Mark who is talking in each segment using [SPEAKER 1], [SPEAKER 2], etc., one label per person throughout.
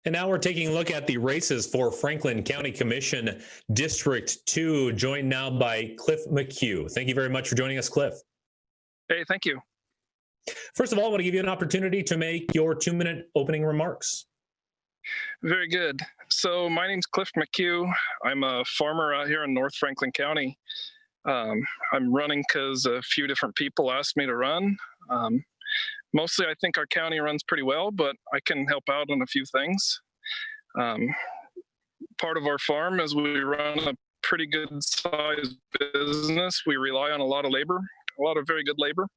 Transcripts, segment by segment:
[SPEAKER 1] And now we're taking a look at the races for Franklin County Commission District 2, joined now by Cliff McHugh. Thank you very much for joining us, Cliff.
[SPEAKER 2] Hey, thank you.
[SPEAKER 1] First of all, I want to give you an opportunity to make your 2-minute opening remarks.
[SPEAKER 2] Very good. So my name's Cliff McHugh. I'm a farmer out here in North Franklin County. I'm running because a few different people asked me to run. Mostly, I think our county runs pretty well, but I can help out on a few things. Part of our farm is we run a pretty good sized business. We rely on a lot of labor, a lot of very good labor.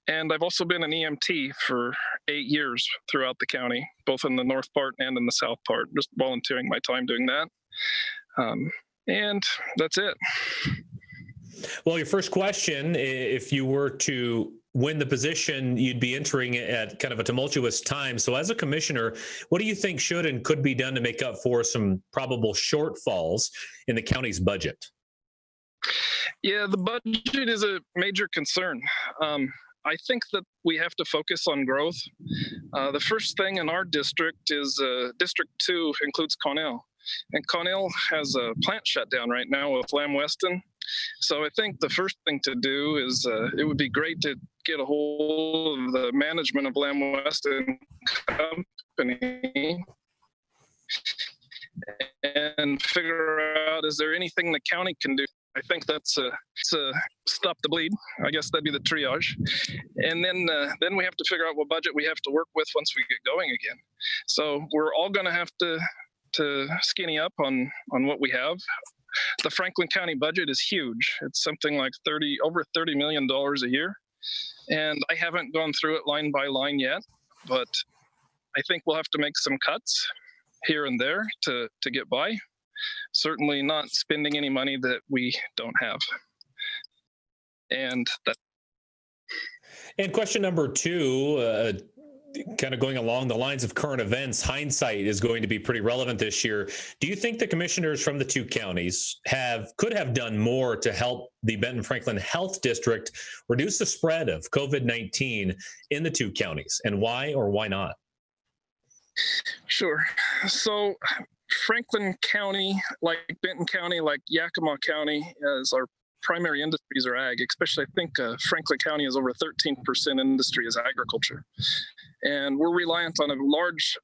[SPEAKER 2] And I've also been an EMT for 8 years throughout the county, both in the north part and in the south part, just volunteering my time doing that. And that's it.
[SPEAKER 1] Well, your first question, if you were to win the position, you'd be entering at kind of a tumultuous time. So as a commissioner, what do you think should and could be done to make up for some probable shortfalls in the county's budget?
[SPEAKER 2] Yeah, the budget is a major concern. I think that we have to focus on growth. The first thing in our district is District 2 includes Connell. And Connell has a plant shutdown right now with Lamb Weston. So I think the first thing to do is it would be great to get a hold of the management of Lamb Weston Company and figure out, is there anything the county can do? I think that's to stop the bleed. I guess that'd be the triage. And then we have to figure out what budget we have to work with once we get going again. So we're all going to have to skinny up on what we have. The Franklin County budget is huge. It's something like over $30 million a year. And I haven't gone through it line by line yet, but I think we'll have to make some cuts here and there to get by. Certainly not spending any money that we don't have. And
[SPEAKER 1] question number 2, kind of going along the lines of current events, hindsight is going to be pretty relevant this year. Do you think the commissioners from the 2 counties could have done more to help the Benton Franklin Health District reduce the spread of COVID-19 in the 2 counties, and why or why not?
[SPEAKER 2] Sure. So Franklin County, like Benton County, like Yakima County, as our primary industries are ag, especially I think Franklin County is over 13% industry is agriculture. And we're reliant on a large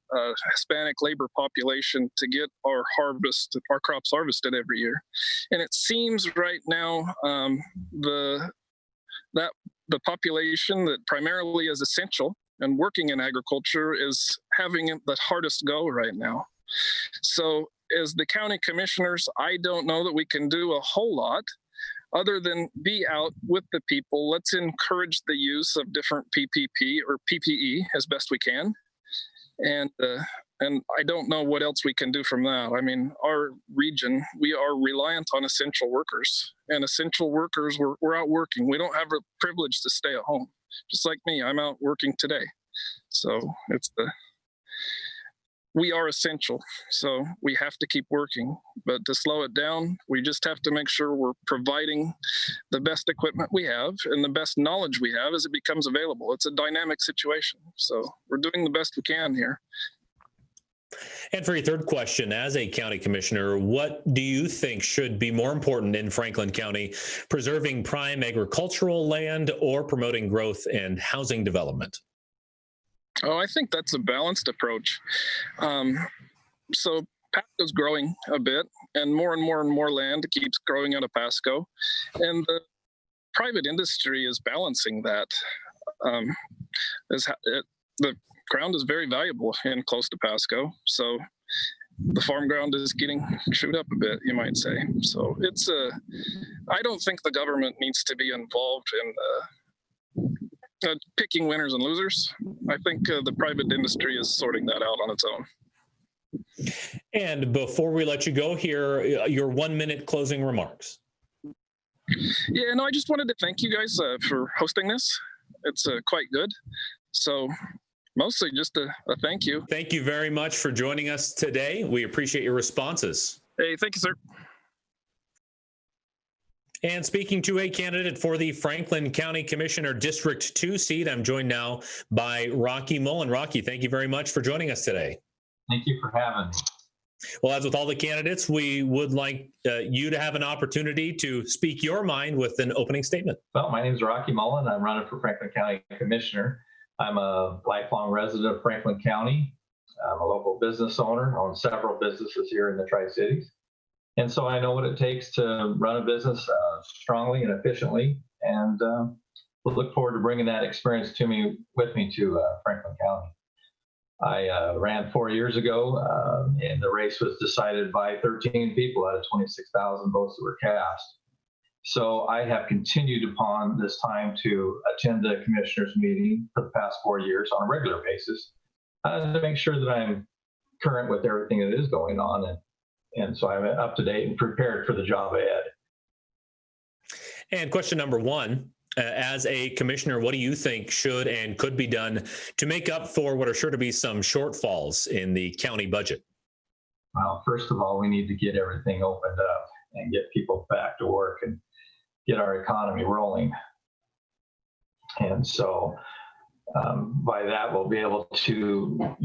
[SPEAKER 2] Hispanic labor population to get our crops harvested every year. And it seems right now the population that primarily is essential and working in agriculture is having the hardest go right now. So as the county commissioners, I don't know that we can do a whole lot other than be out with the people. Let's encourage the use of different PPP or PPE as best we can. And I don't know what else we can do from that. I mean, our region, we are reliant on essential workers, and essential workers, we're out working. We don't have a privilege to stay at home. Just like me, I'm out working today. So we are essential, so we have to keep working. But to slow it down, we just have to make sure we're providing the best equipment we have and the best knowledge we have as it becomes available. It's a dynamic situation, so we're doing the best we can here.
[SPEAKER 1] And for your third question, as a county commissioner, what do you think should be more important in Franklin County, preserving prime agricultural land or promoting growth and housing development?
[SPEAKER 2] Oh, I think that's a balanced approach. So Pasco's growing a bit, and more land keeps growing out of Pasco. And the private industry is balancing that. The ground is very valuable in close to Pasco. So the farm ground is getting chewed up a bit, you might say. So I don't think the government needs to be involved in picking winners and losers. I think the private industry is sorting that out on its own.
[SPEAKER 1] And before we let you go here, your 1-minute closing remarks.
[SPEAKER 2] Yeah, no, I just wanted to thank you guys for hosting this. It's quite good. So mostly just a thank you.
[SPEAKER 1] Thank you very much for joining us today. We appreciate your responses.
[SPEAKER 2] Hey, thank you, sir.
[SPEAKER 1] And speaking to a candidate for the Franklin County Commissioner District 2 seat, I'm joined now by Rocky Mullen. Rocky, thank you very much for joining us today.
[SPEAKER 3] Thank you for having me.
[SPEAKER 1] Well, as with all the candidates, we would like you to have an opportunity to speak your mind with an opening statement.
[SPEAKER 3] Well, my name is Rocky Mullen. I'm running for Franklin County Commissioner. I'm a lifelong resident of Franklin County. I'm a local business owner, own several businesses here in the Tri-Cities. And so I know what it takes to run a business strongly and efficiently. And we'll look forward to bringing that experience with me to Franklin County. I ran 4 years ago, and the race was decided by 13 people out of 26,000 votes that were cast. So I have continued upon this time to attend the commissioners meeting for the past 4 years on a regular basis to make sure that I'm current with everything that is going on. And so I'm up to date and prepared for the job ahead.
[SPEAKER 1] And question number one, as a commissioner, what do you think should and could be done to make up for what are sure to be some shortfalls in the county budget?
[SPEAKER 3] Well, first of all, we need to get everything opened up and get people back to work and get our economy rolling. And so by that, we'll be able to,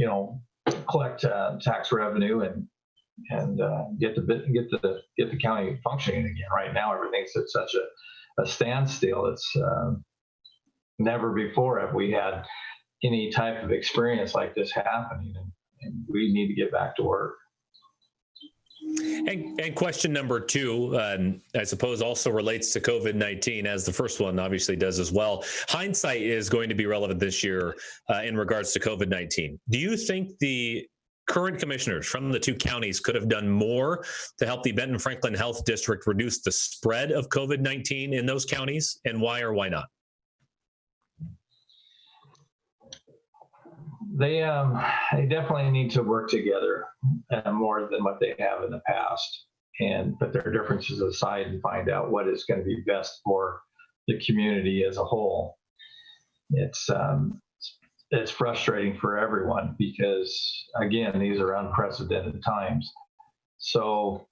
[SPEAKER 3] collect tax revenue and get the county functioning again. Right now, everything's at such a standstill. It's never before have we had any type of experience like this happening, and we need to get back to work.
[SPEAKER 1] And question number two, I suppose also relates to COVID-19, as the first one obviously does as well. Hindsight is going to be relevant this year in regards to COVID-19. Do you think the current commissioners from the two counties could have done more to help the Benton Franklin Health District reduce the spread of COVID-19 in those counties, and why or why not?
[SPEAKER 3] They definitely need to work together more than what they have in the past, and put their differences aside and find out what is going to be best for the community as a whole. It's frustrating for everyone because, again, these are unprecedented times. So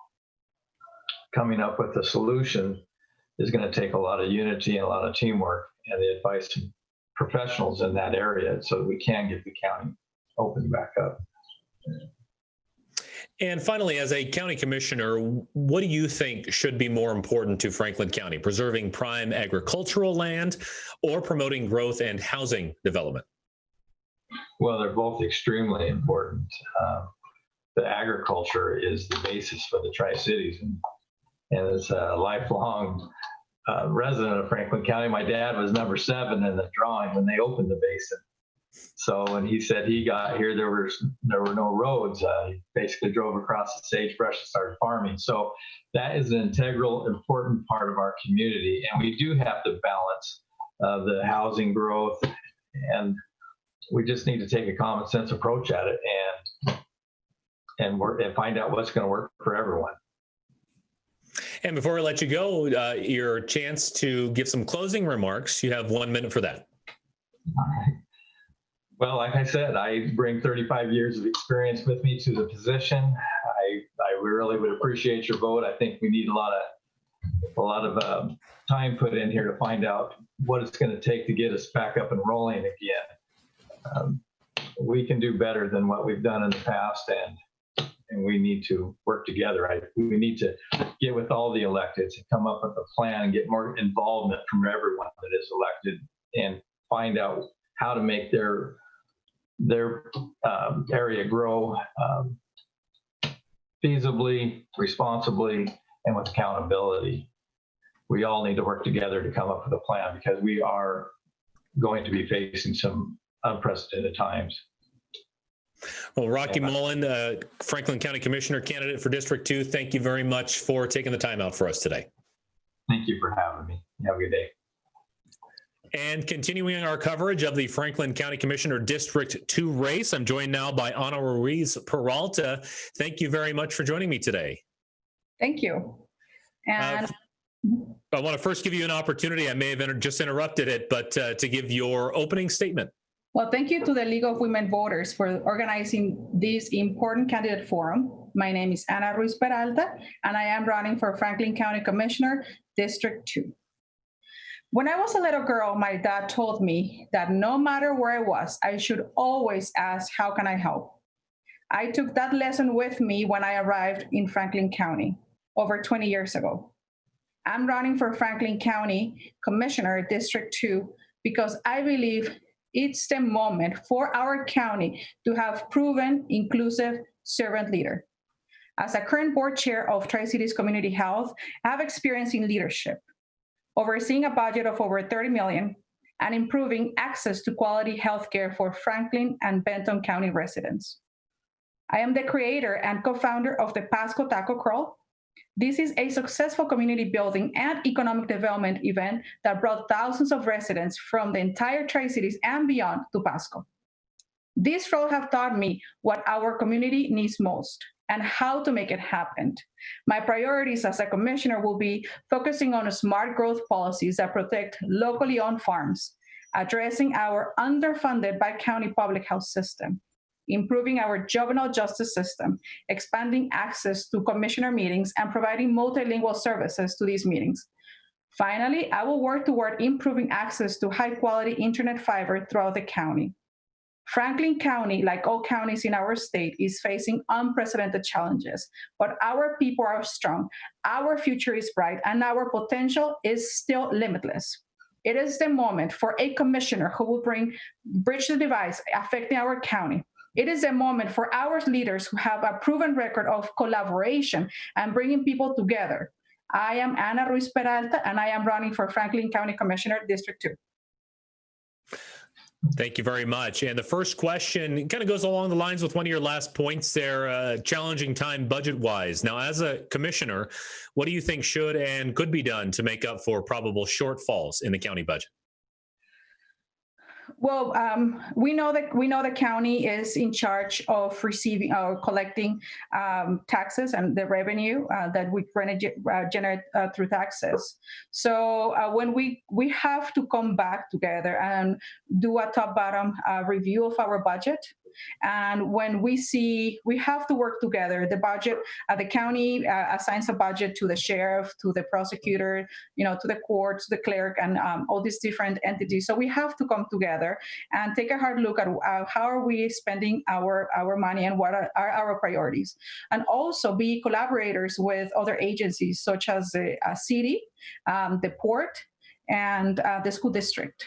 [SPEAKER 3] coming up with a solution is going to take a lot of unity and a lot of teamwork and the advice from professionals in that area so that we can get the county opened back up.
[SPEAKER 1] And finally, as a county commissioner, what do you think should be more important to Franklin County, preserving prime agricultural land or promoting growth and housing development?
[SPEAKER 3] Well, they're both extremely important. The agriculture is the basis for the Tri-Cities, and as a lifelong resident of Franklin County, my dad was number 7 in the drawing when they opened the basin. So when he said he got here, there were no roads. He basically drove across the sagebrush and started farming. So that is an integral, important part of our community, and we do have to balance the housing growth, and we just need to take a common sense approach at it and find out what's going to work for everyone.
[SPEAKER 1] And before we let you go, your chance to give some closing remarks. You have 1 minute for that.
[SPEAKER 3] All right. Well, like I said, I bring 35 years of experience with me to the position. I really would appreciate your vote. I think we need a lot of time put in here to find out what it's going to take to get us back up and rolling again. We can do better than what we've done in the past, and we need to work together. We need to get with all the electeds and come up with a plan and get more involvement from everyone that is elected and find out how to make their area grow feasibly, responsibly, and with accountability. We all need to work together to come up with a plan because we are going to be facing some unprecedented times.
[SPEAKER 1] Well, Rocky Mullen, Franklin County Commissioner candidate for District 2, thank you very much for taking the time out for us today.
[SPEAKER 3] Thank you for having me. Have a good day.
[SPEAKER 1] And continuing our coverage of the Franklin County Commissioner District 2 race, I'm joined now by Ana Ruiz Peralta. Thank you very much for joining me today.
[SPEAKER 4] Thank you. And
[SPEAKER 1] I want to first give you an opportunity. I may have just interrupted it, but to give your opening statement.
[SPEAKER 4] well, thank you to the League of Women Voters for organizing this important candidate forum. My name is Ana Ruiz Peralta, and I am running for Franklin County Commissioner District 2. When I was a little girl, my dad told me that no matter where I was, I should always ask, how can I help? I took that lesson with me when I arrived in Franklin County over 20 years ago. I'm running for Franklin County Commissioner, District 2, because I believe it's the moment for our county to have proven, inclusive servant leader. As a current board chair of Tri-Cities Community Health, I have experience in leadership, overseeing a budget of over $30 million and improving access to quality healthcare for Franklin and Benton County residents. I am the creator and co-founder of the Pasco Taco Crawl. This is a successful community building and economic development event that brought thousands of residents from the entire Tri-Cities and beyond to Pasco. These roles have taught me what our community needs most and how to make it happen. My priorities as a commissioner will be focusing on smart growth policies that protect locally owned farms, addressing our underfunded by-county public health system, improving our juvenile justice system, expanding access to commissioner meetings, and providing multilingual services to these meetings. Finally, I will work toward improving access to high-quality internet fiber throughout the county. Franklin County, like all counties in our state, is facing unprecedented challenges, but our people are strong, our future is bright, and our potential is still limitless. It is the moment for a commissioner who will bridge the divide affecting our county. It is a moment for our leaders who have a proven record of collaboration and bringing people together. I am Ana Ruiz Peralta, and I am running for Franklin County Commissioner, District 2.
[SPEAKER 1] Thank you very much. And the first question kind of goes along the lines with one of your last points there, challenging time budget-wise. Now, as a commissioner, what do you think should and could be done to make up for probable shortfalls in the county budget?
[SPEAKER 4] Well, we know the county is in charge of receiving or collecting taxes and the revenue that we generate through taxes. So when we have to come back together and do a top-bottom review of our budget. And when we see we have to work together, the budget, the county assigns a budget to the sheriff, to the prosecutor, to the court, to the clerk, and all these different entities. So we have to come together and take a hard look at how are we spending our money and what are our priorities, and also be collaborators with other agencies such as the city, the port, and the school district.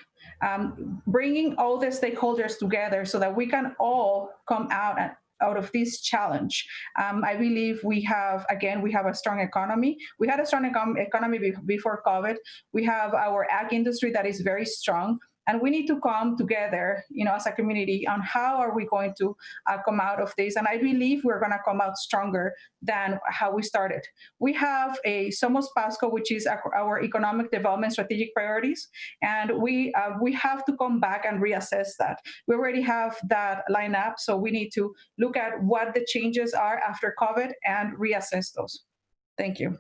[SPEAKER 4] Bringing all the stakeholders together so that we can all come out of this challenge. I believe we have a strong economy. We had a strong economy before COVID. We have our ag industry that is very strong. And we need to come together, as a community on how are we going to come out of this. And I believe we're going to come out stronger than how we started. We have a Somos Pasco, which is our economic development strategic priorities. And we have to come back and reassess that. We already have that line up. So we need to look at what the changes are after COVID and reassess those. Thank you.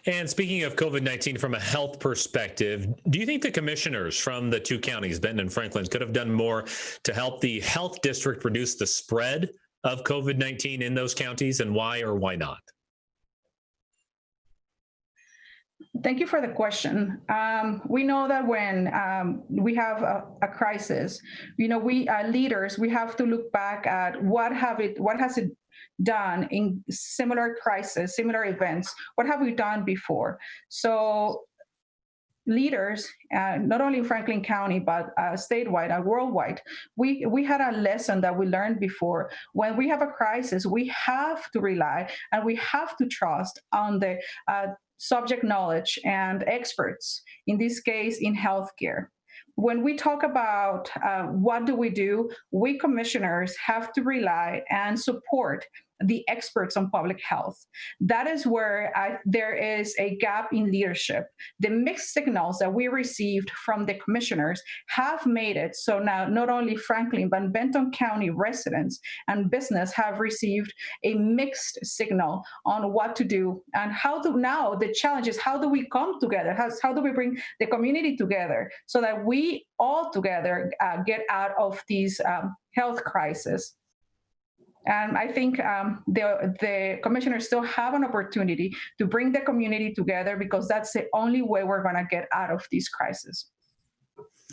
[SPEAKER 1] And speaking of COVID-19 from a health perspective, do you think the commissioners from the two counties, Benton and Franklin, could have done more to help the health district reduce the spread of COVID-19 in those counties, and why or why not?
[SPEAKER 4] Thank you for the question. We know that when we have a crisis, we leaders, we have to look back at what has it done in similar crises, similar events. What have we done before? So leaders, not only in Franklin County, but statewide and worldwide, we had a lesson that we learned before. When we have a crisis, we have to rely and we have to trust on the subject knowledge and experts, in this case, in healthcare. When we talk about what do, we commissioners have to rely and support the experts on public health. That is where there is a gap in leadership. The mixed signals that we received from the commissioners have made it so now not only Franklin, but Benton County residents and business have received a mixed signal on what to do and how to. Now the challenge is, how do we come together? How do we bring the community together so that we all together get out of these health crisis? And I think the commissioners still have an opportunity to bring the community together, because that's the only way we're going to get out of this crisis.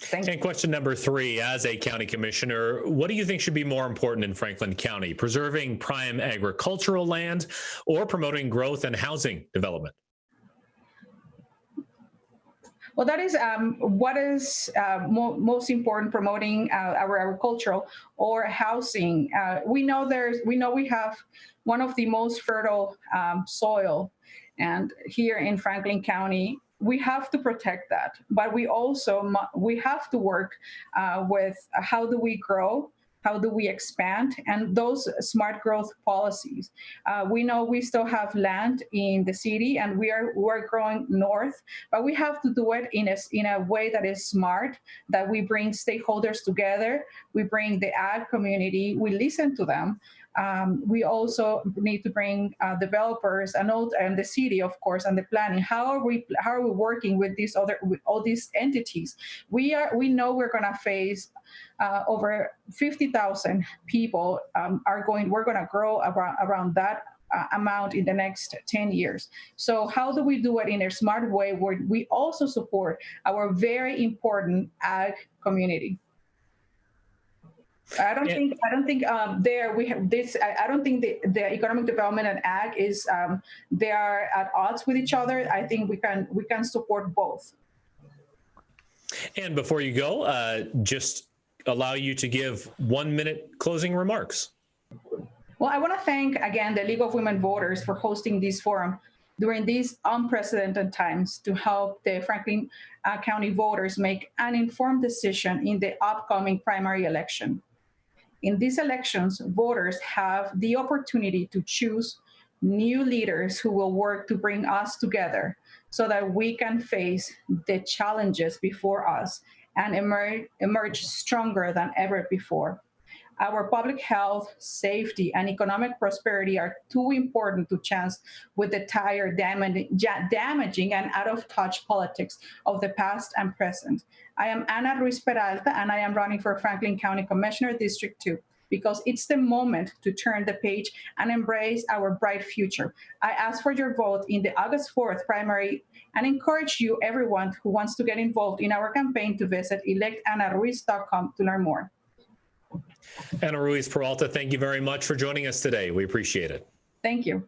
[SPEAKER 4] Thank you.
[SPEAKER 1] And question number 3, as a county commissioner, what do you think should be more important in Franklin County, preserving prime agricultural land or promoting growth and housing development?
[SPEAKER 4] Well, that is what is most important, promoting our agricultural or housing. We know we have one of the most fertile soil, and here in Franklin County, we have to protect that. But we also we have to work with how do we grow, how do we expand, and those smart growth policies. We know we still have land in the city, and we're growing north, but we have to do it in a way that is smart, that we bring stakeholders together, we bring the ag community, we listen to them. We also need to bring developers and the city, of course, and the planning. How are we working with all these entities? We know we're going to face over 50,000 people we're going to grow around that amount in the next 10 years. So how do we do it in a smart way where we also support our very important ag community? I don't think there we have this. I don't think the economic development and ag is they are at odds with each other. I think we can support both.
[SPEAKER 1] And before you go, just allow you to give 1-minute closing remarks.
[SPEAKER 4] Well, I want to thank again the League of Women Voters for hosting this forum during these unprecedented times to help the Franklin County voters make an informed decision in the upcoming primary election. In these elections, voters have the opportunity to choose new leaders who will work to bring us together so that we can face the challenges before us and emerge stronger than ever before. Our public health, safety, and economic prosperity are too important to chance with the tired, damaging, and out-of-touch politics of the past and present. I am Ana Ruiz Peralta, and I am running for Franklin County Commissioner, District 2, because it's the moment to turn the page and embrace our bright future. I ask for your vote in the August 4th primary and encourage you, everyone who wants to get involved in our campaign, to visit electanaruiz.com to learn more.
[SPEAKER 1] Ana Ruiz Peralta, thank you very much for joining us today. We appreciate it.
[SPEAKER 4] Thank you.